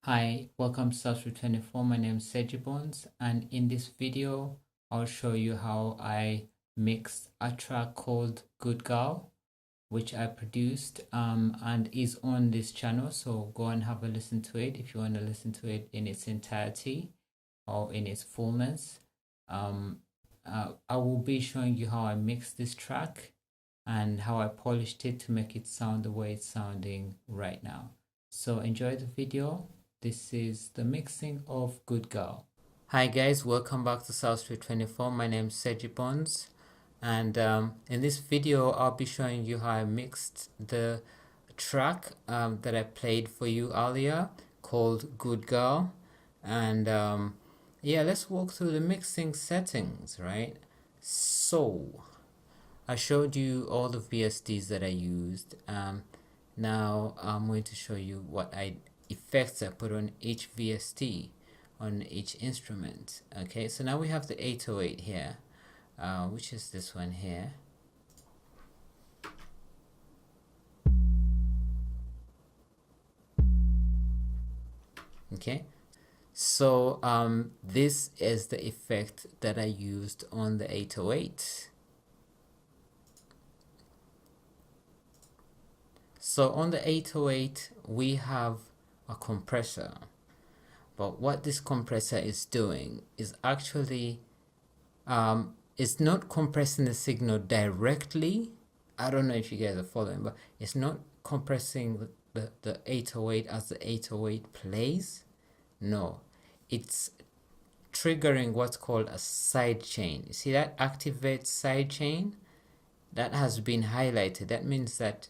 Hi, welcome to Software 24. My name is Sergi Bones, and in this video, I'll show you how I mixed a track called Good Girl, which I produced and is on this channel. So go and have a listen to it if you want to listen to it in its entirety or in its fullness. I will be showing you how I mixed this track and how I polished it to make it sound the way it's sounding right now. So enjoy the video. This is the mixing of Good Girl. Hi guys, welcome back to Software 24. My name is Sergi Bones, and in this video I'll be showing you how I mixed the track that I played for you earlier called Good Girl. And yeah, let's walk through the mixing settings, right? So I showed you all the VSTs that I used. Now I'm going to show you what effects I put on each VST, on each instrument. Okay, so now we have the 808 here, which is this one here. Okay, so this is the effect that I used on the 808. So on the 808 we have a compressor, but what this compressor is doing is actually it's not compressing the signal directly. I don't know if you guys are following, but it's not compressing the 808 as the 808 plays. No, it's triggering what's called a side chain. You see that activates side chain? That has been highlighted. That means that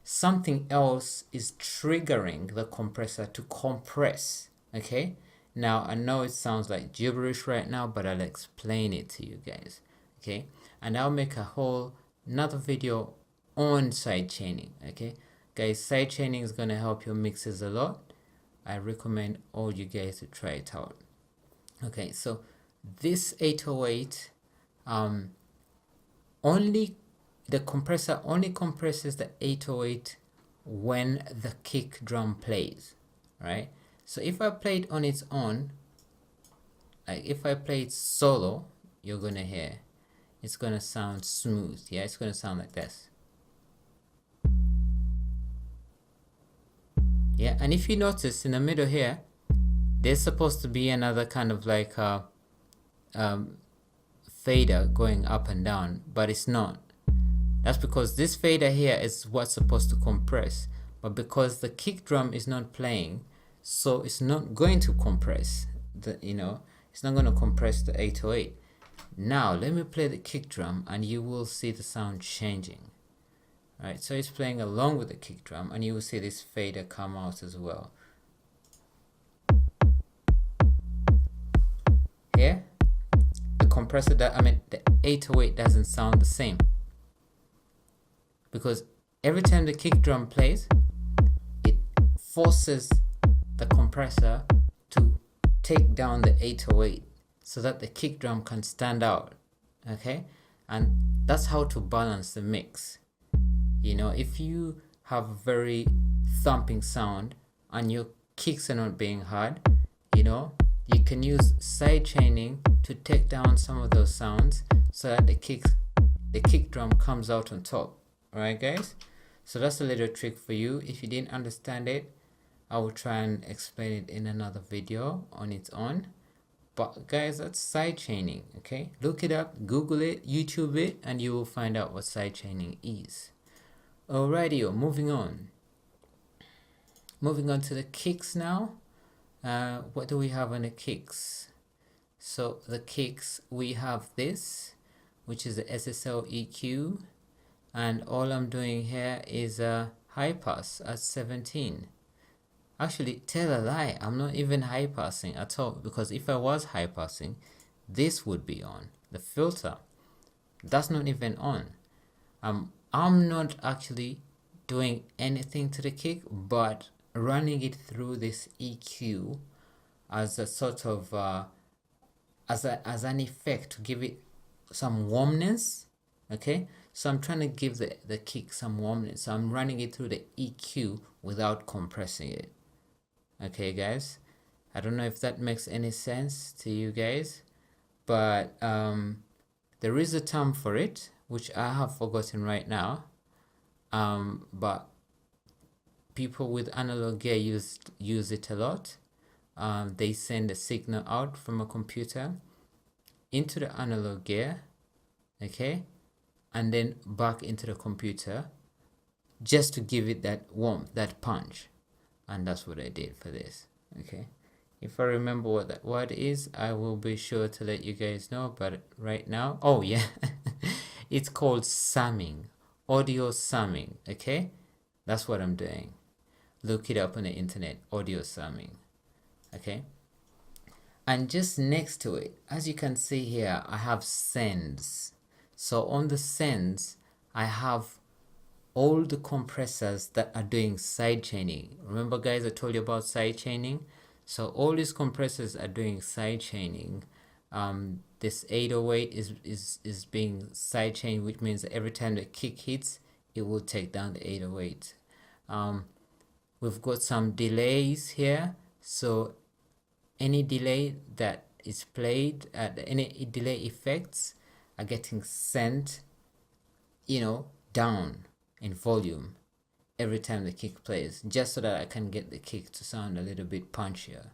something else is triggering the compressor to compress. Okay, now I know it sounds like gibberish right now, but I'll explain it to you guys. Okay, and I'll make a whole another video on side chaining. Okay guys, side chaining is going to help your mixes a lot. I recommend all you guys to try it out. Okay, so this 808 the compressor only compresses the 808 when the kick drum plays, right? So if I play it on its own, like if I play it solo, you're gonna hear it's gonna sound smooth. Yeah, it's gonna sound like this. Yeah, and if you notice in the middle here, there's supposed to be another kind of like fader going up and down, but it's not. That's because this fader here is what's supposed to compress, but because the kick drum is not playing, so it's not going to compress it's not going to compress the 808. Now let me play the kick drum and you will see the sound changing. All right, so it's playing along with the kick drum and you will see this fader come out as well. Here, the compressor the 808 doesn't sound the same, because every time the kick drum plays, it forces the compressor to take down the 808 so that the kick drum can stand out. Okay, and that's how to balance the mix. If you have a very thumping sound and your kicks are not being hard, you can use side chaining to take down some of those sounds so that the kick drum comes out on top. Alright guys, so that's a little trick for you. If you didn't understand it, I will try and explain it in another video on its own. But guys, that's side chaining. Okay, look it up, Google it, YouTube it, and you will find out what side chaining is. Alrighty, moving on to the kicks now. What do we have on the kicks? So the kicks, we have this, which is the SSL EQ, and all I'm doing here is a high pass at 17. Actually, tell a lie, I'm not even high passing at all, because if I was high passing, this would be on. The filter, that's not even on. I'm not actually doing anything to the kick, but running it through this EQ as a sort of as an effect to give it some warmness. Okay, so I'm trying to give the kick some warmness, so I'm running it through the EQ without compressing it. Okay, guys, I don't know if that makes any sense to you guys, but there is a term for it which I have forgotten right now, but people with analog gear use it a lot. They send a signal out from a computer into the analog gear, okay, and then back into the computer, just to give it that warmth, that punch. And that's what I did for this. Okay, if I remember what that word is, I will be sure to let you guys know, but right now, oh yeah, it's called summing, audio summing. Okay, that's what I'm doing. Look it up on the internet, audio summing. Okay, and just next to it, as you can see here, I have sends. So on the sends, I have all the compressors that are doing side chaining. Remember guys, I told you about side chaining? So all these compressors are doing side chaining. This 808 is being side chained, which means every time the kick hits, it will take down the 808. We've got some delays here. So any delay that is played, any delay effects are getting sent, you know, down in volume every time the kick plays, just so that I can get the kick to sound a little bit punchier.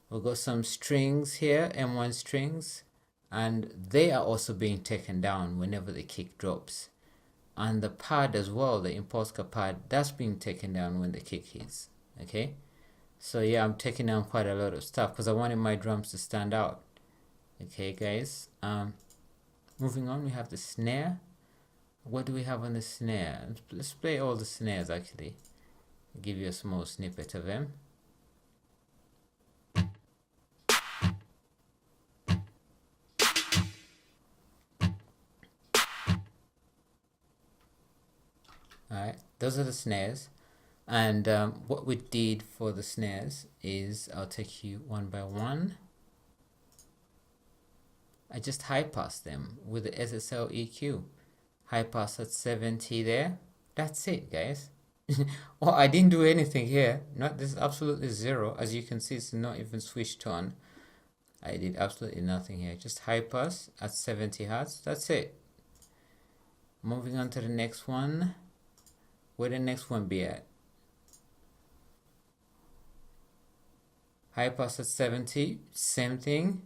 We've got some strings here, M1 strings, and they are also being taken down whenever the kick drops. And the pad as well, the impulse pad, that's being taken down when the kick hits. Okay, so yeah, I'm taking down quite a lot of stuff because I wanted my drums to stand out. Okay guys, moving on, we have the snare. What do we have on the snare? Let's play all the snares actually. I'll give you a small snippet of them. Alright, those are the snares. And what we did for the snares is, I'll take you one by one. I just high passed them with the SSL EQ. High pass at 70 there. That's it, guys. Oh, I didn't do anything here. Not, this is absolutely zero. As you can see, it's not even switched on. I did absolutely nothing here. Just high pass at 70 hertz. That's it. Moving on to the next one. Where the next one be at? High pass at 70, same thing.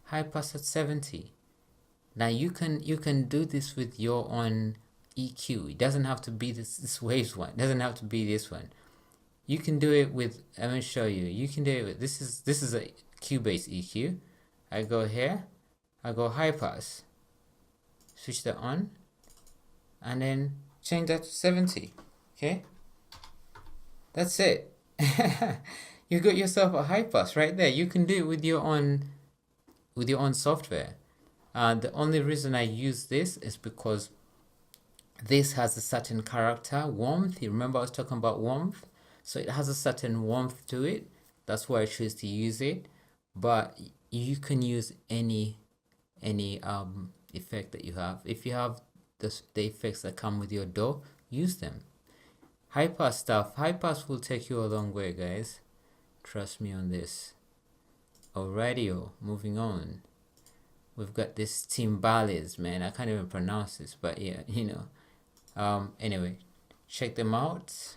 High pass at 70. Now you can do this with your own EQ. It doesn't have to be this waves one. It doesn't have to be this one. You can do it with, I'm gonna show you. You can do it with, this is a Cubase EQ. I go here, I go high pass, switch that on, and then change that to 70. Okay, that's it. You got yourself a high pass right there. You can do it with your own software. The only reason I use this is because this has a certain character, warmth. You remember I was talking about warmth? So it has a certain warmth to it. That's why I choose to use it. But you can use any effect that you have. If you have the effects that come with your DAW, use them. High pass stuff. High pass will take you a long way, guys. Trust me on this. Alrighty, moving on. We've got this timbales, man. I can't even pronounce this, but yeah, you know. Anyway, check them out.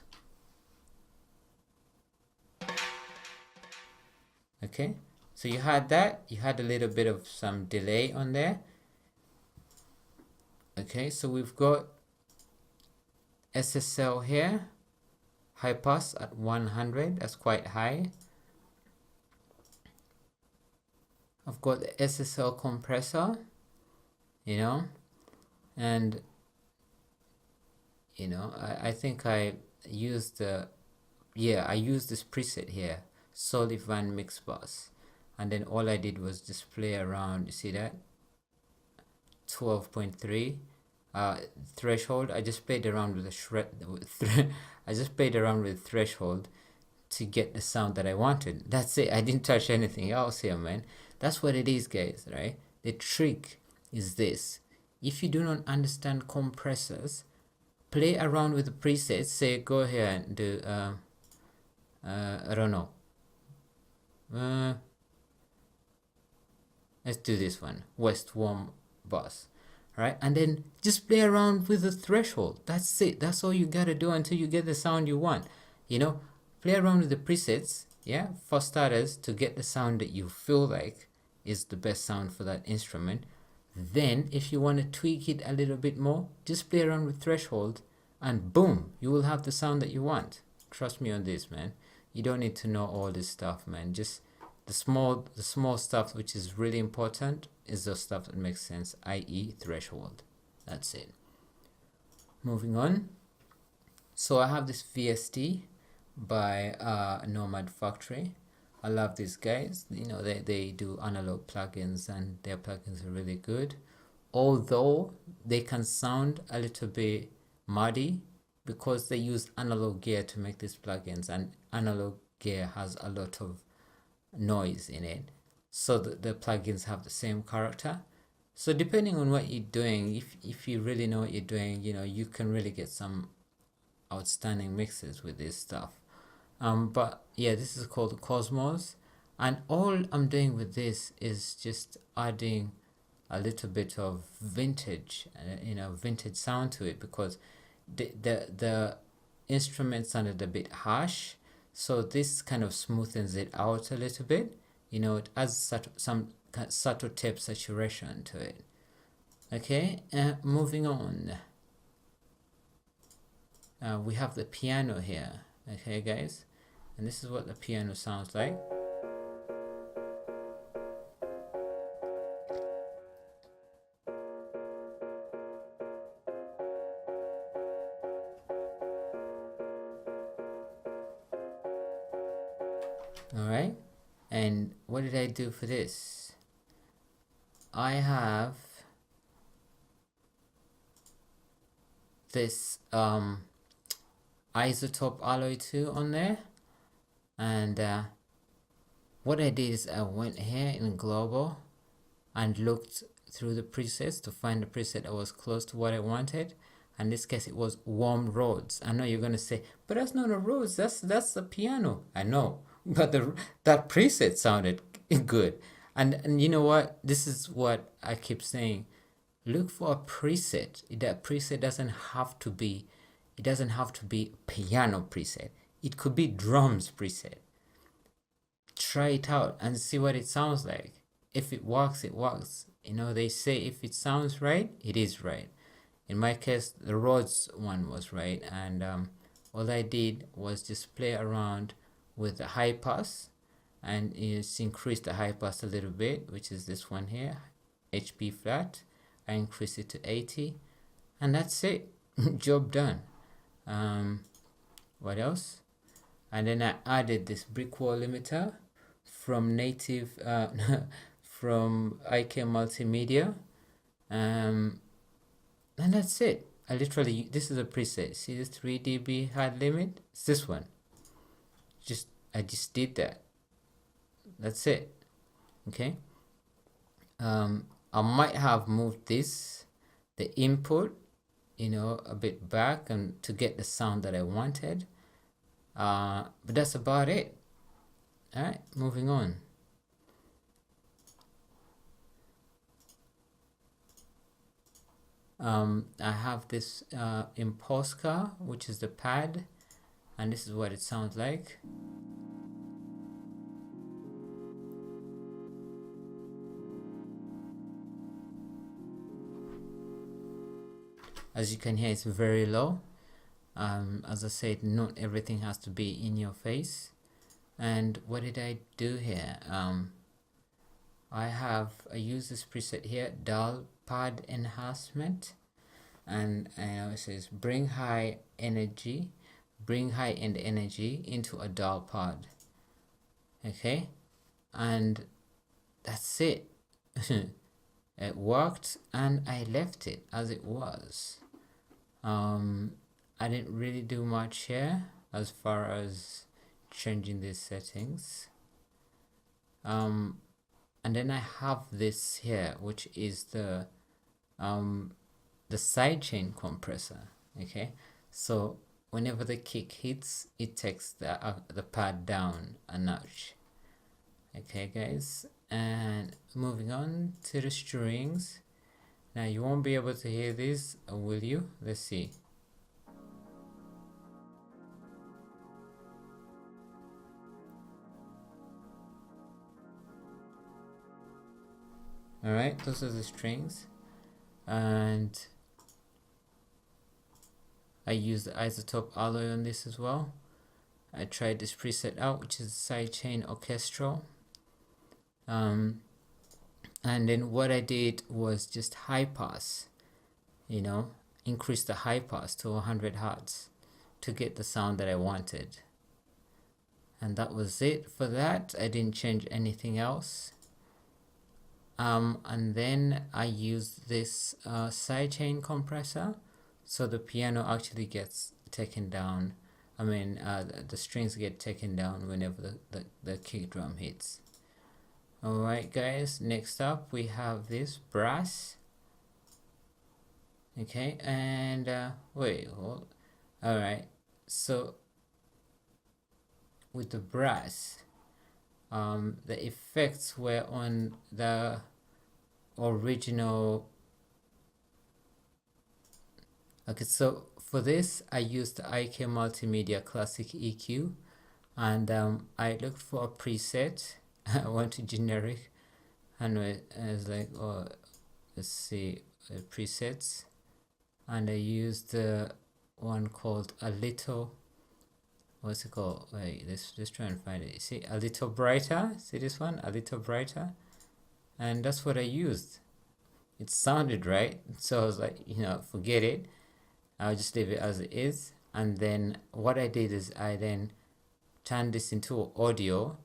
Okay, so you had that. You had a little bit of some delay on there. Okay, so we've got SSL here. High pass at 100. That's quite high. I've got the SSL compressor, you know, and you know, I think I used I used this preset here, Sullivan Mix Bus, and then all I did was just play around. You see that 12.3 threshold. I just played around with the I just played around with threshold to get the sound that I wanted. That's it. I didn't touch anything else here, man. That's what it is, guys, right? The trick is this. If you do not understand compressors, play around with the presets. Say, go here and do, I don't know. Let's do this one, West Warm Bass, right? And then just play around with the threshold. That's it. That's all you gotta do until you get the sound you want. You know, play around with the presets, yeah, for starters, to get the sound that you feel like is the best sound for that instrument. Then, if you want to tweak it a little bit more, just play around with threshold, and boom, you will have the sound that you want. Trust me on this, man. You don't need to know all this stuff, man. Just the small stuff which is really important is the stuff that makes sense, i.e. threshold. That's it. Moving on. So I have this VST by Nomad Factory. I love these guys. You know, they do analog plugins, and their plugins are really good. Although they can sound a little bit muddy because they use analog gear to make these plugins, and analog gear has a lot of noise in it, so the plugins have the same character. So depending on what you're doing, if you really know what you're doing, you know, you can really get some outstanding mixes with this stuff. But yeah, this is called Cosmos, and all I'm doing with this is just adding a little bit of vintage, vintage sound to it, because the instrument sounded a bit harsh, so this kind of smoothens it out a little bit. You know, it adds some subtle tape saturation to it. Okay, moving on. We have the piano here. Okay, guys, and this is what the piano sounds like. Alright, and what did I do for this? I have this iZotope Alloy 2 on there, and what I did is I went here in global and looked through the presets to find the preset that was close to what I wanted. In this case, it was Warm Roads. I know you're gonna say, but that's not a Rhodes, that's the piano. I know, but that preset sounded good. And you know what? This is what I keep saying. Look for a preset. That preset doesn't have to be piano preset. It could be drums preset. Try it out and see what it sounds like. If it works, it works. You know, they say if it sounds right, it is right. In my case, the Rhodes one was right, and all I did was just play around with the high pass, and it's increased the high pass a little bit, which is this one here, HP flat. I increase it to 80, and that's it. Job done. What else? And then I added this Brickwall limiter from native from IK Multimedia, and that's it. I literally, this is a preset. See this 3 dB hard limit? It's this one. I just did that. That's it. Okay. I might have moved the input, you know, a bit back and to get the sound that I wanted. But that's about it. All right, moving on. I have this Imposca, which is the pad, and this is what it sounds like. As you can hear, it's very low. As I said, not everything has to be in your face. And what did I do here? I use this preset here, dull pad enhancement, and it says bring high end energy into a dull pad. Okay, and that's it. It worked, and I left it as it was. I didn't really do much here as far as changing these settings. And then I have this here, which is the sidechain compressor. Okay, so whenever the kick hits, it takes the pad down a notch. Okay guys, and moving on to the strings. Now you won't be able to hear this, will you? Let's see. Alright, those are the strings, and I use the iZotope alloy on this as well. I tried this preset out, which is sidechain orchestral. And then what I did was just high pass, you know, increase the high pass to 100 Hertz to get the sound that I wanted. And that was it for that. I didn't change anything else. And then I used this sidechain compressor, so the piano actually gets taken down. I mean, the strings get taken down whenever the kick drum hits. Alright guys, next up we have this brass. Okay, and wait, hold. Alright, so with the brass, the effects were on the original. Okay, so for this I used the IK Multimedia Classic EQ, and I looked for a preset. I went to generic, and I was like, oh, let's see, presets, and I used the one called a little, what's it called? Wait, let's just try and find it. See, a little brighter. See this one, a little brighter, and that's what I used. It sounded right, so I was like, you know, forget it. I'll just leave it as it is. And then what I did is I then turned this into audio,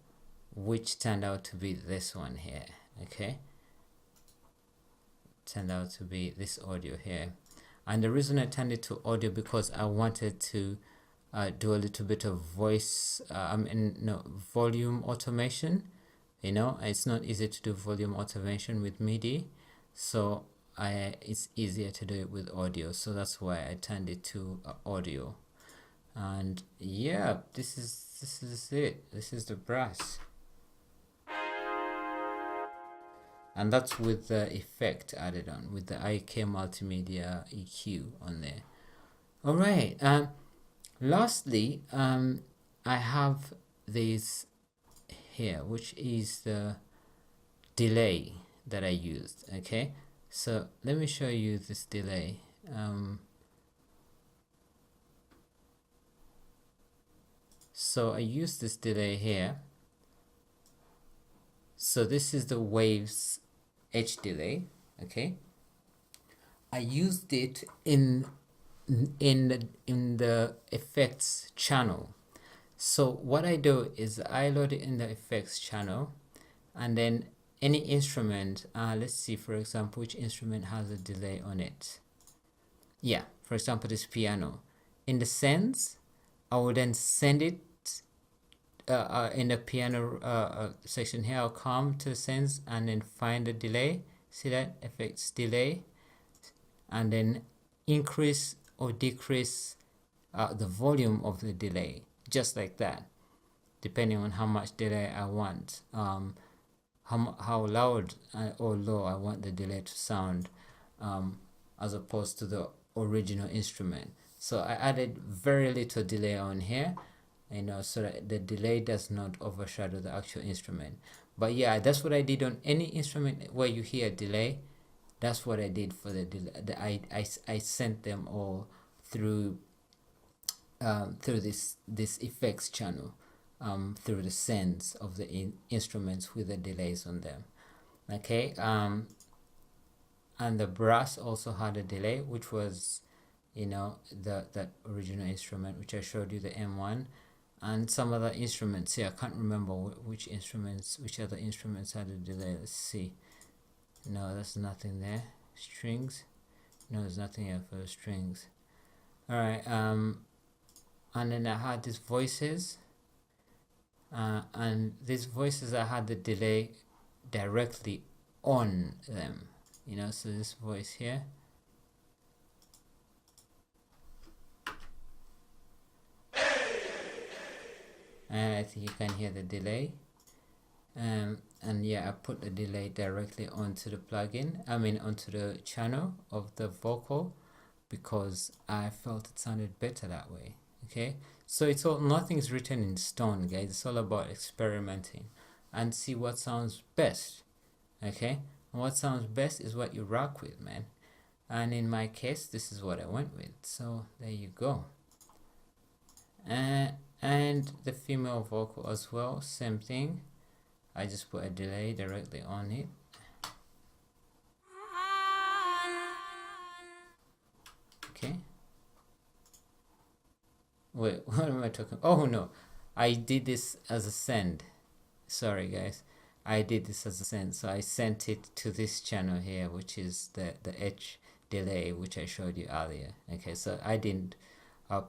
which turned out to be this one here. Okay, turned out to be this audio here. And the reason I turned it to audio, because I wanted to do a little bit of voice, volume automation. You know, it's not easy to do volume automation with MIDI, so it's easier to do it with audio. So that's why I turned it to audio. And yeah, this is it. This is the brass, and that's with the effect added on, with the IK Multimedia EQ on there. All right. Lastly, I have this here, which is the delay that I used. Okay, so let me show you this delay. So I use this delay here. So this is the waves H delay. Okay, I used it in the effects channel. So what I do is I load it in the effects channel, and then any instrument, let's see, for example, which instrument has a delay on it. Yeah, for example, this piano. In the sends, I will then send it in the piano section here. I'll come to the sends and then find the delay. See that? Effects delay, and then increase or decrease the volume of the delay, just like that, depending on how much delay I want, how loud or low I want the delay to sound, as opposed to the original instrument. So I added very little delay on here, you know, so that the delay does not overshadow the actual instrument. But yeah, that's what I did on any instrument where you hear delay. That's what I did for the delay. I sent them all through this effects channel, through the sends of the instruments with the delays on them. Okay, and the brass also had a delay, which was, you know, that original instrument which I showed you, the M1, and some other instruments here. I can't remember which other instruments had a delay. Let's see. No, there's nothing there. Strings. No, there's nothing here for the strings. All right. And then I had these voices. And these voices, I had the delay directly on them, you know. So this voice here, and I think you can hear the delay. And yeah, I put the delay directly onto the plugin, I mean onto the channel of the vocal, because I felt it sounded better that way. Okay, so it's all, nothing's written in stone, guys. It's all about experimenting and see what sounds best. Okay, and what sounds best is what you rock with, man. And in my case, this is what I went with, so there you go. And the female vocal as well, same thing. I just put a delay directly on it. Okay. Wait, what am I talking? Oh no, I did this as a send. Sorry guys, I did this as a send. So I sent it to this channel here, which is the H delay, which I showed you earlier. Okay, so I didn't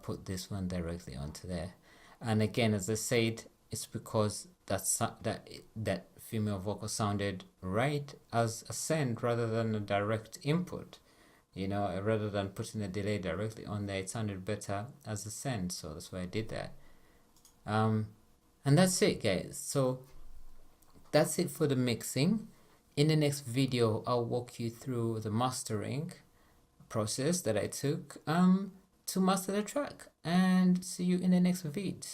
put this one directly onto there. And again, as I said, it's because that female vocal sounded right as a send rather than a direct input. You know, rather than putting the delay directly on there, it sounded better as a send. So that's why I did that. And that's it, guys. So that's it for the mixing. In the next video, I'll walk you through the mastering process that I took to master the track, and see you in the next vid.